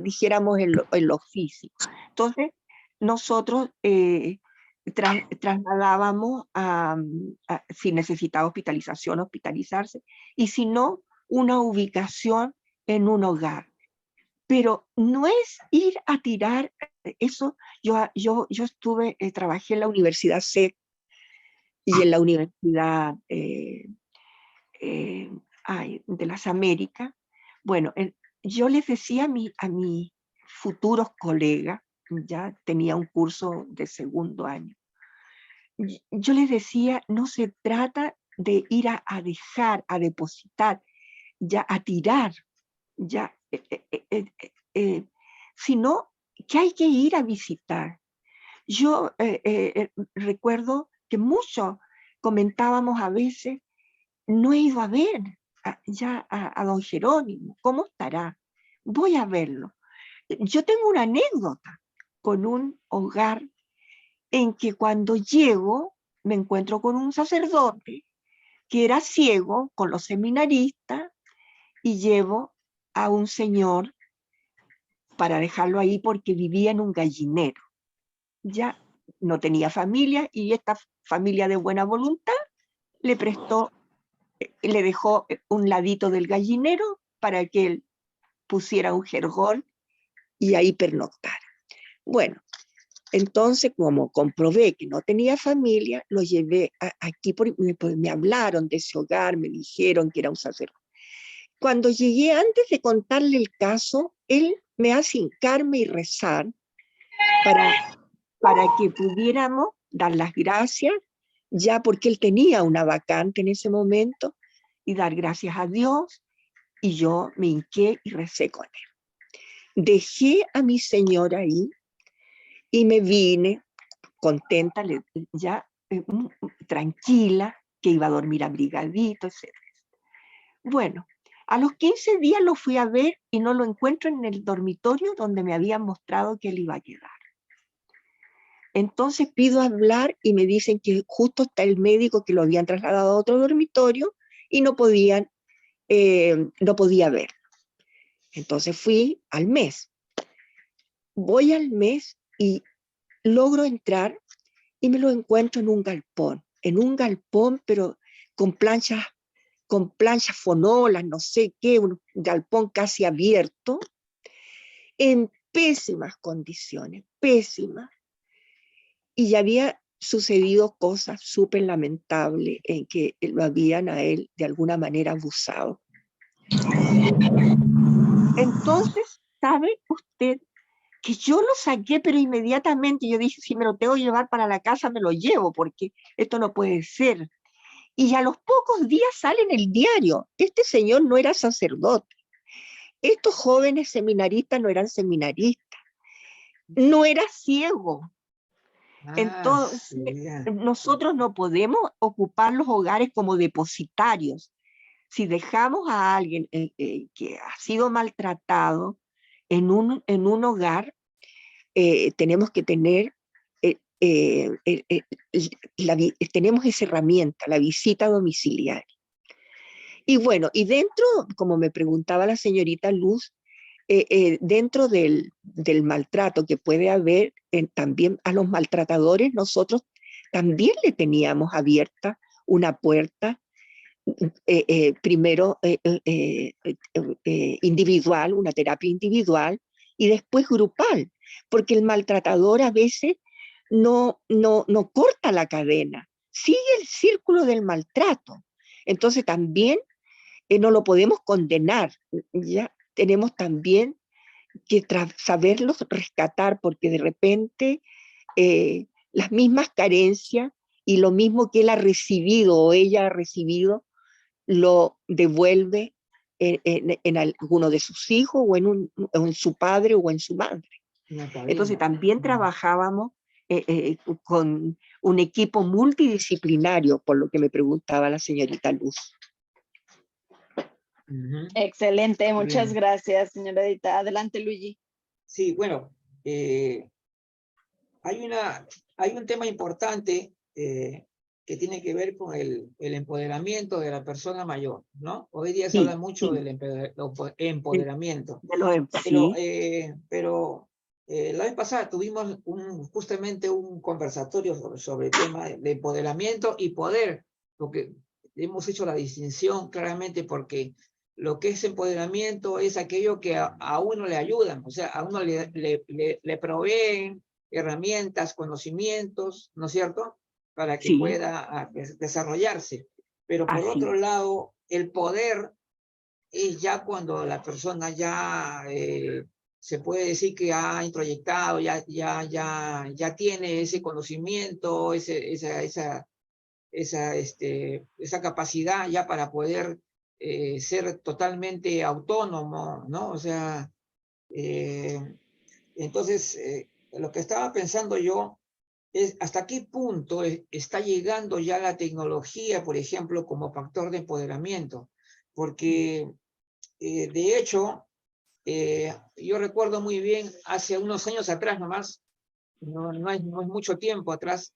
dijéramos, en lo físico. Entonces, nosotros trasladábamos si necesitaba hospitalización, hospitalizarse, y si no, una ubicación en un hogar. Pero no es ir a tirar eso. Yo trabajé en la Universidad SEC y en la Universidad de las Américas. Bueno, yo les decía a mis futuros colegas, ya tenía un curso de segundo año, yo les decía, no se trata de ir a dejar, a depositar, ya a tirar, ya, sino que hay que ir a visitar. Yo recuerdo que muchos comentábamos a veces, no he ido a ver a don Jerónimo, ¿cómo estará? Voy a verlo. Yo tengo una anécdota con un hogar en que cuando llego me encuentro con un sacerdote que era ciego con los seminaristas y llevo a un señor para dejarlo ahí porque vivía en un gallinero. Ya no tenía familia y esta familia de buena voluntad le prestó, le dejó un ladito del gallinero para que él pusiera un jergón y ahí pernoctara. Bueno, entonces como comprobé que no tenía familia, lo llevé aquí, me hablaron de ese hogar, me dijeron que era un sacerdote. Cuando llegué, antes de contarle el caso, él me hace hincarme y rezar para que pudiéramos dar las gracias, ya porque él tenía una vacante en ese momento, y dar gracias a Dios, y yo me hinqué y recé con él. Dejé a mi señora ahí y me vine contenta, ya tranquila, que iba a dormir abrigadito, etc. Bueno, A los 15 días lo fui a ver y no lo encuentro en el dormitorio donde me habían mostrado que él iba a quedar. Entonces pido hablar y me dicen que justo está el médico, que lo habían trasladado a otro dormitorio y no podía ver. Entonces fui al mes. Voy al mes y logro entrar y me lo encuentro en un galpón, pero con planchas fonolas, no sé qué, un galpón casi abierto, en pésimas condiciones, pésimas. Y ya había sucedido cosas súper lamentables en que lo habían a él de alguna manera abusado. Entonces, ¿sabe usted que yo lo saqué, pero inmediatamente yo dije, si me lo tengo que llevar para la casa, me lo llevo, porque esto no puede ser? Y a los pocos días sale en el diario, este señor no era sacerdote, estos jóvenes seminaristas no eran seminaristas, no era ciego. Entonces, nosotros no podemos ocupar los hogares como depositarios. Si dejamos a alguien que ha sido maltratado en un hogar, tenemos que tener, tenemos esa herramienta, la visita domiciliaria. Y bueno, y dentro, como me preguntaba la señorita Luz, dentro del maltrato que puede haber, también a los maltratadores, nosotros también le teníamos abierta una puerta, primero individual, una terapia individual, y después grupal, porque el maltratador a veces no corta la cadena, sigue el círculo del maltrato. Entonces también no lo podemos condenar, ¿ya? Tenemos también que saberlos rescatar, porque de repente las mismas carencias y lo mismo que él ha recibido o ella ha recibido, lo devuelve en alguno de sus hijos o en su padre o en su madre. Entonces también trabajábamos con un equipo multidisciplinario, por lo que me preguntaba la señorita Luz. Excelente, muchas gracias, señora Edita. Adelante, Luigi. Sí, bueno, hay un tema importante que tiene que ver con el empoderamiento de la persona mayor, ¿no? Hoy día se habla mucho del empoderamiento. Pero la vez pasada tuvimos justamente un conversatorio sobre el tema de empoderamiento y poder, porque hemos hecho la distinción claramente, porque lo que es empoderamiento es aquello que a uno le ayudan, o sea, a uno le proveen herramientas, conocimientos, ¿no es cierto?, para que pueda desarrollarse. Pero por otro lado, el poder es ya cuando la persona ya se puede decir que ha introyectado, ya tiene ese conocimiento, esa capacidad ya para poder ser totalmente autónomo, ¿no? O sea, entonces, lo que estaba pensando yo es hasta qué punto está llegando ya la tecnología, por ejemplo, como factor de empoderamiento. Porque, de hecho, yo recuerdo muy bien, hace unos años atrás nomás, no es mucho tiempo atrás,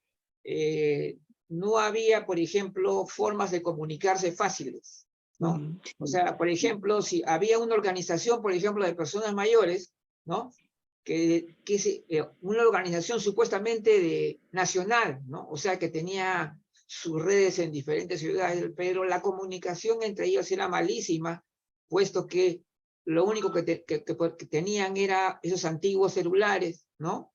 no había, por ejemplo, formas de comunicarse fáciles, ¿no? O sea, por ejemplo, si había una organización, por ejemplo, de personas mayores, ¿no?, una organización supuestamente nacional, ¿no? O sea, que tenía sus redes en diferentes ciudades, pero la comunicación entre ellos era malísima, puesto que lo único que tenían era esos antiguos celulares, ¿no?,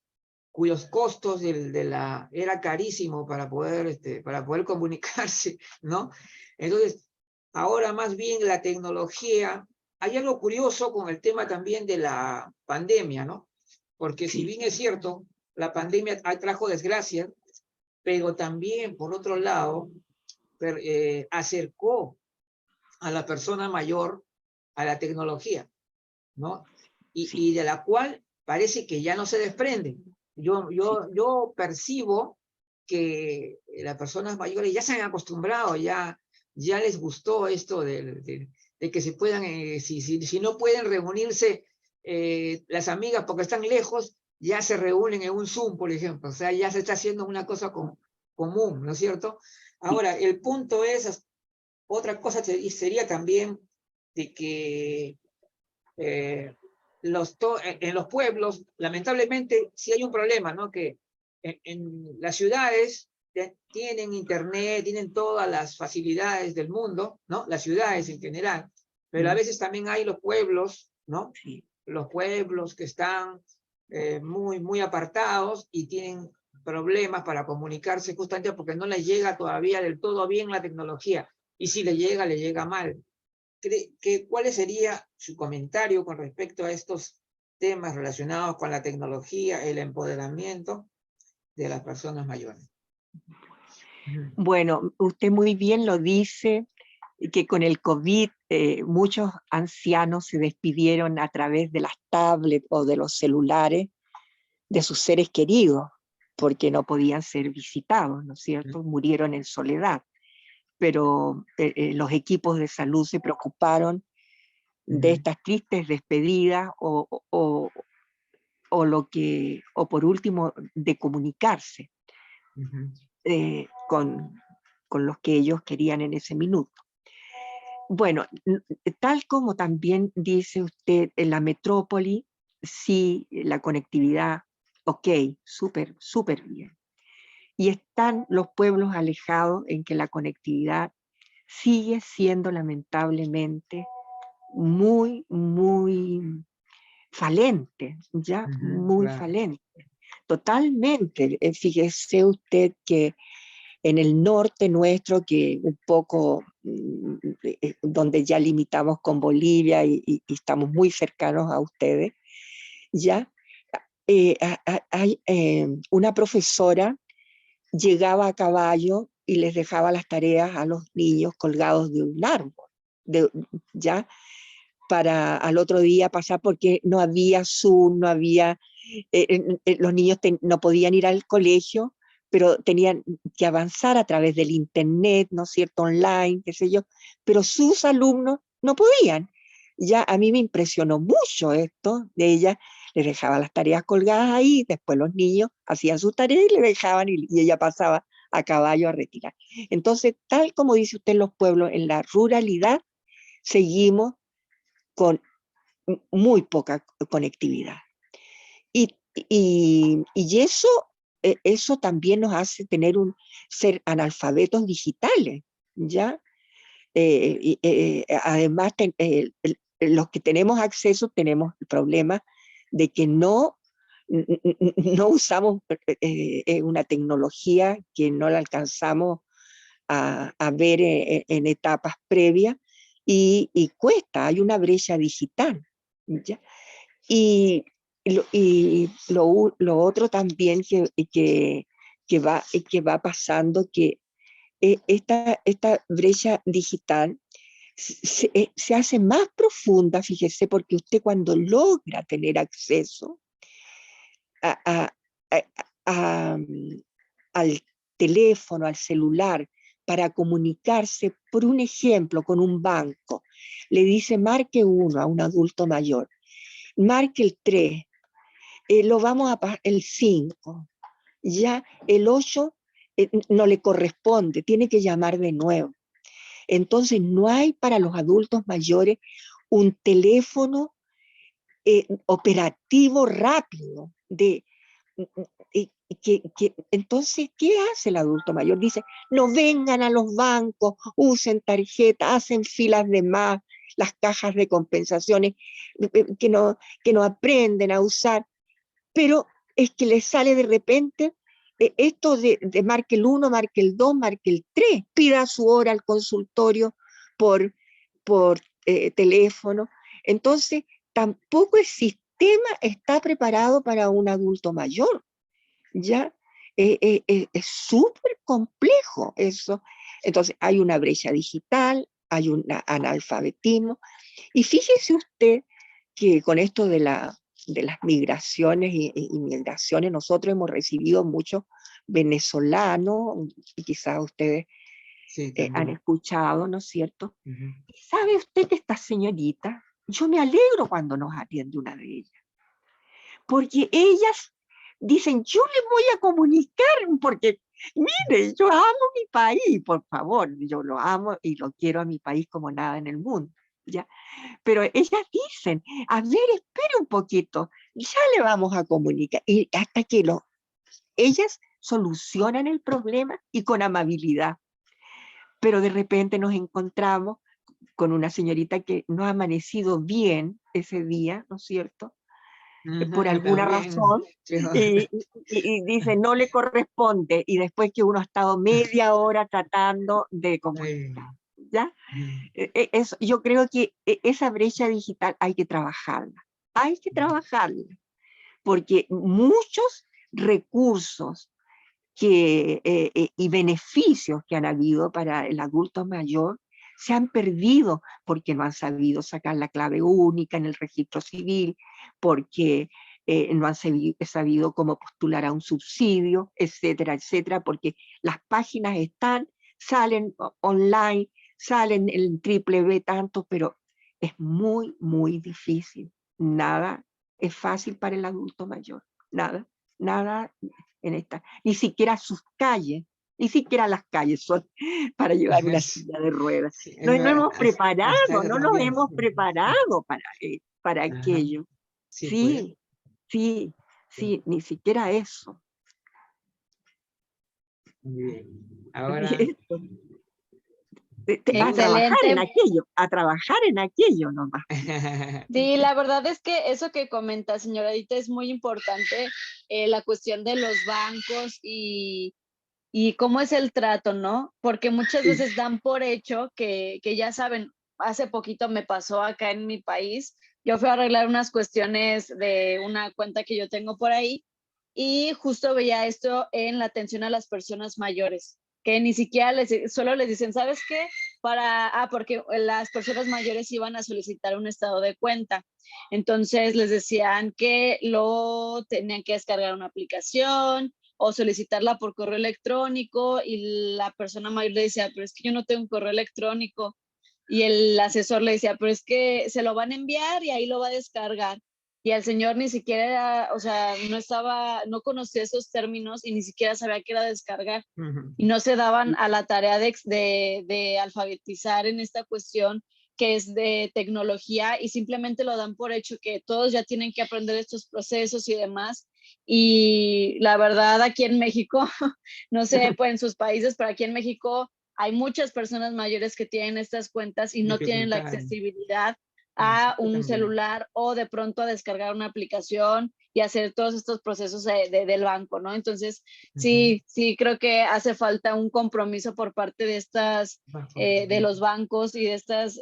cuyos costos era carísimo para poder comunicarse, ¿no? Entonces, ahora más bien la tecnología, hay algo curioso con el tema también de la pandemia, ¿no? Porque si bien es cierto, la pandemia trajo desgracia, pero también, por otro lado, acercó a la persona mayor a la tecnología, ¿no? Y de la cual parece que ya no se desprende. Yo percibo que las personas mayores ya se han acostumbrado, ya les gustó esto de que se puedan, si no pueden reunirse las amigas porque están lejos, ya se reúnen en un Zoom, por ejemplo. O sea, ya se está haciendo una cosa común, ¿no es cierto? Ahora, el punto es, otra cosa sería también de que en los pueblos, lamentablemente, sí hay un problema, ¿no? Que en las ciudades tienen internet, tienen todas las facilidades del mundo, ¿no? Las ciudades en general, pero a veces también hay los pueblos, ¿no? Sí. Los pueblos que están muy apartados y tienen problemas para comunicarse justamente porque no les llega todavía del todo bien la tecnología. Y si le llega mal. ¿Cuál sería su comentario con respecto a estos temas relacionados con la tecnología, el empoderamiento de las personas mayores? Bueno, usted muy bien lo dice, que con el COVID muchos ancianos se despidieron a través de las tablets o de los celulares de sus seres queridos, porque no podían ser visitados, ¿no es cierto? Murieron en soledad. Pero los equipos de salud se preocuparon de estas tristes despedidas o por último de comunicarse con los que ellos querían en ese minuto. Bueno, tal como también dice usted, en la metrópoli, sí, la conectividad, ok, súper bien. Y están los pueblos alejados en que la conectividad sigue siendo lamentablemente muy falente, ya, muy Claro. falente. Totalmente. Fíjese usted que en el norte nuestro, que un poco donde ya limitamos con Bolivia y estamos muy cercanos a ustedes, ya hay una profesora llegaba a caballo y les dejaba las tareas a los niños colgados de un árbol, ya para al otro día pasar, porque no había Zoom, no había, los niños no podían ir al colegio, pero tenían que avanzar a través del internet, ¿no es cierto?, online, qué sé yo, pero sus alumnos no podían. Ya a mí me impresionó mucho esto de ella, les dejaba las tareas colgadas ahí, después los niños hacían sus tareas y le dejaban y ella pasaba a caballo a retirar. Entonces, tal como dice usted, en los pueblos, en la ruralidad, seguimos con muy poca conectividad. Y eso también nos hace ser analfabetos digitales, ¿ya? Además, los que tenemos acceso tenemos el problema de que no usamos una tecnología que no la alcanzamos a ver en etapas previas y cuesta, hay una brecha digital, ¿ya? Y lo otro también que va pasando, que esta brecha digital se hace más profunda, fíjese, porque usted cuando logra tener acceso a- a- a- a- al teléfono, al celular, para comunicarse, por un ejemplo, con un banco, le dice marque 1 a un adulto mayor, marque el 3, lo vamos a pasar el 5, ya el 8 no le corresponde, tiene que llamar de nuevo. Entonces no hay para los adultos mayores un teléfono operativo rápido entonces, ¿qué hace el adulto mayor? Dice, no vengan a los bancos, usen tarjetas, hacen filas de más, las cajas de compensaciones que no aprenden a usar, pero es que les sale de repente esto de marque el 1, marque el 2, marque el 3, pida su hora al consultorio por teléfono. Entonces, tampoco el sistema está preparado para un adulto mayor. ¿Ya? Es súper complejo eso. Entonces, hay una brecha digital, hay un analfabetismo. Y fíjese usted que con esto de las migraciones y migraciones, nosotros hemos recibido muchos venezolanos, y quizás ustedes Sí, han también. escuchado, ¿no es cierto? Ujú. ¿Y sabe usted que esta señorita, yo me alegro cuando nos atiende una de ellas, porque ellas dicen, yo le voy a comunicar, porque mire, yo amo mi país, por favor, yo lo amo y lo quiero a mi país como nada en el mundo, ¿ya? Pero ellas dicen, a ver, espere un poquito, ya le vamos a comunicar, y hasta que ellas solucionan el problema y con amabilidad, pero de repente nos encontramos con una señorita que no ha amanecido bien ese día, ¿no es cierto? Por Ujú, alguna también. razón, Sí. y dice, no le corresponde, y después que uno ha estado media hora tratando de comunicar, Ay, ¿ya? ujú. Yo creo que esa brecha digital hay que trabajarla, porque muchos recursos y beneficios que han habido para el adulto mayor se han perdido porque no han sabido sacar la clave única en el registro civil, porque no han sabido cómo postular a un subsidio, etcétera, etcétera, porque las páginas están, salen online, salen en triple tanto, pero es muy, muy difícil. Nada es fácil para el adulto mayor, nada, nada en esta, ni siquiera sus calles, ni siquiera las calles son para llevar una silla de ruedas. Sí, No, no hemos hasta preparado, eso no nos también. hemos preparado para Ajá. aquello. Sí, pues. Sí, sí, Sí, sí, ni siquiera eso. muy bien. Ahora, A trabajar en Excelente. aquello, a trabajar en aquello nomás. Sí, la verdad es que eso que comenta, señora Edith, es muy importante, la cuestión de los bancos y cómo es el trato, ¿no? Porque muchas Sí, veces dan por hecho que ya saben, hace poquito me pasó acá en mi país, yo fui a arreglar unas cuestiones de una cuenta que yo tengo por ahí y justo veía esto en la atención a las personas mayores, que ni siquiera solo les dicen, ¿sabes qué? Porque las personas mayores iban a solicitar un estado de cuenta. Entonces les decían que lo tenían que descargar una aplicación o solicitarla por correo electrónico y la persona mayor le decía, pero es que yo no tengo un correo electrónico. Y el asesor le decía, pero es que se lo van a enviar y ahí lo va a descargar. Y el señor ni siquiera, o sea, no conocía esos términos y ni siquiera sabía qué era descargar. ujú. Y no se daban a la tarea de alfabetizar en esta cuestión que es de tecnología y simplemente lo dan por hecho que todos ya tienen que aprender estos procesos y demás. Y la verdad, aquí en México, no sé, pues en sus países, pero aquí en México hay muchas personas mayores que tienen estas cuentas y no tienen la Dificultades. accesibilidad Sí, a yo un también. celular o de pronto a descargar una aplicación y hacer todos estos procesos del banco, ¿no? Entonces, Ujú. sí, creo que hace falta un compromiso por parte de de los bancos y de estos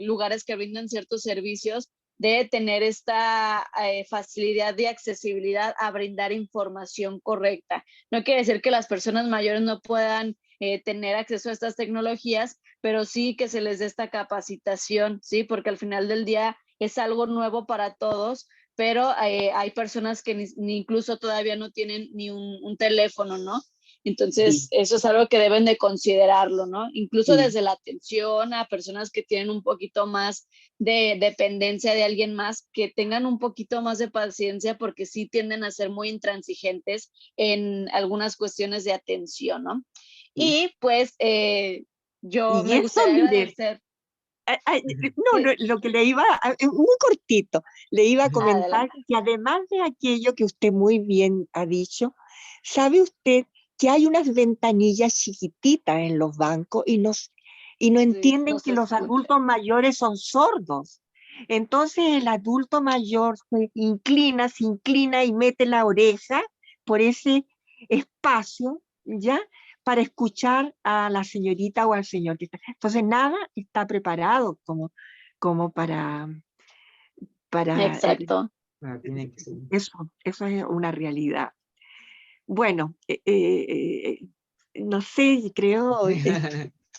lugares que brindan ciertos servicios de tener esta facilidad de accesibilidad a brindar información correcta. No quiere decir que las personas mayores no puedan tener acceso a estas tecnologías, pero sí que se les dé esta capacitación, ¿sí? Porque al final del día es algo nuevo para todos, pero hay personas que ni incluso todavía no tienen ni un teléfono, ¿no? Entonces, sí, eso es algo que deben de considerarlo, ¿no? Incluso sí. desde la atención a personas que tienen un poquito más de dependencia de alguien más, que tengan un poquito más de paciencia porque sí tienden a ser muy intransigentes en algunas cuestiones de atención, ¿no? Sí. Y pues yo Y me eso, gustaría mire, agradecer. no, Sí, lo que le iba, muy cortito, le iba a comentar adelante. que además de aquello que usted muy bien ha dicho, ¿sabe usted que hay unas ventanillas chiquititas en los bancos y no Sí, entienden nos que los escucha. adultos mayores son sordos? Entonces el adulto mayor se inclina y mete la oreja por ese espacio, ¿ya? Para escuchar a la señorita o al señor que está. Entonces, nada está preparado como para Exacto. Ah, tiene que ser. eso es una realidad. Bueno, no sé, creo,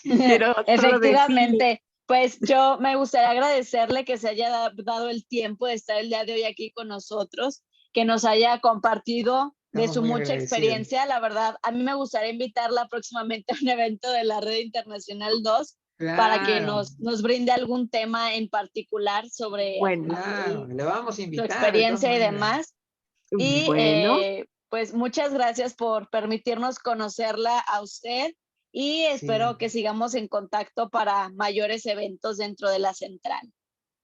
quiero solo decirle, Efectivamente, pues yo me gustaría agradecerle que se haya dado el tiempo de estar el día de hoy aquí con nosotros, que nos haya compartido de Estamos su muy mucha agradecidos. experiencia. La verdad, a mí me gustaría invitarla próximamente a un evento de la Red Internacional 2 para que Claro, nos brinde algún tema en particular sobre Bueno, claro, le vamos a su invitar de todas experiencia y maneras. demás. Y bueno, pues muchas gracias por permitirnos conocerla a usted y espero Sí, que sigamos en contacto para mayores eventos dentro de la central.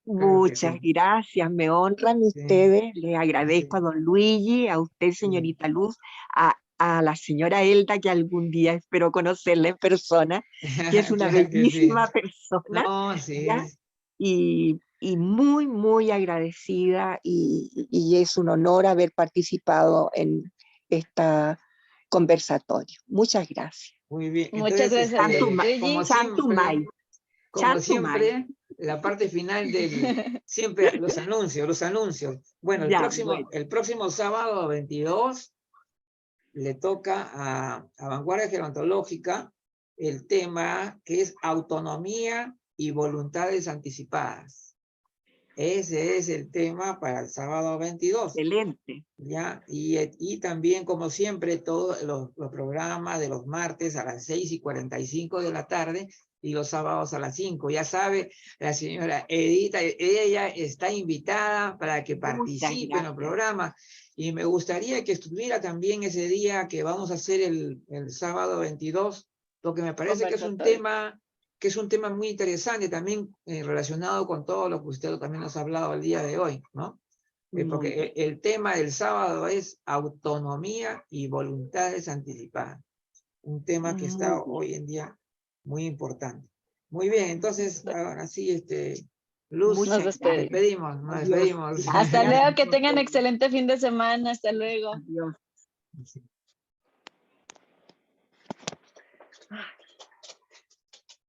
claro que muchas sí. gracias, me honran Sí, ustedes, les sí, agradezco a don Luigi, a usted, sí. señorita Luz, a la señora Elda, que algún día espero conocerla en persona, que es una Claro que sí. bellísima persona, No, sí. ¿ya? Y muy, muy agradecida y es un honor haber participado en esta conversatorio. Muchas gracias. Muy bien. Muchas Entonces, gracias, como Luigi. Chantumay, Chantumay. siempre, la parte final siempre los anuncios. Bueno, Ya, bueno. el próximo sábado 22 le toca a Vanguardia Gerontológica el tema que es autonomía y voluntades anticipadas. Ese es el tema para el sábado 22. Excelente. ¿Ya? Y también, como siempre, todos los programas de los martes a las 6:45 de la tarde y los sábados a las 5. Ya sabe, la señora Edita, ella está invitada para que Muchas participe en el gracias. programa. Y me gustaría que estuviera también ese día que vamos a hacer el sábado 22, porque me parece que es un tema muy interesante también relacionado con todo lo que usted también nos ha hablado el día de hoy, ¿no? Muy Porque el tema del sábado es autonomía y voluntades anticipadas. Un tema que está bien. hoy en día muy importante. Muy bien, entonces, ahora sí, Luz, Muchas Nos nos gracias. despedimos, nos Adiós. despedimos. Hasta Gracias. luego, que tengan excelente fin de semana. Hasta luego. Adiós.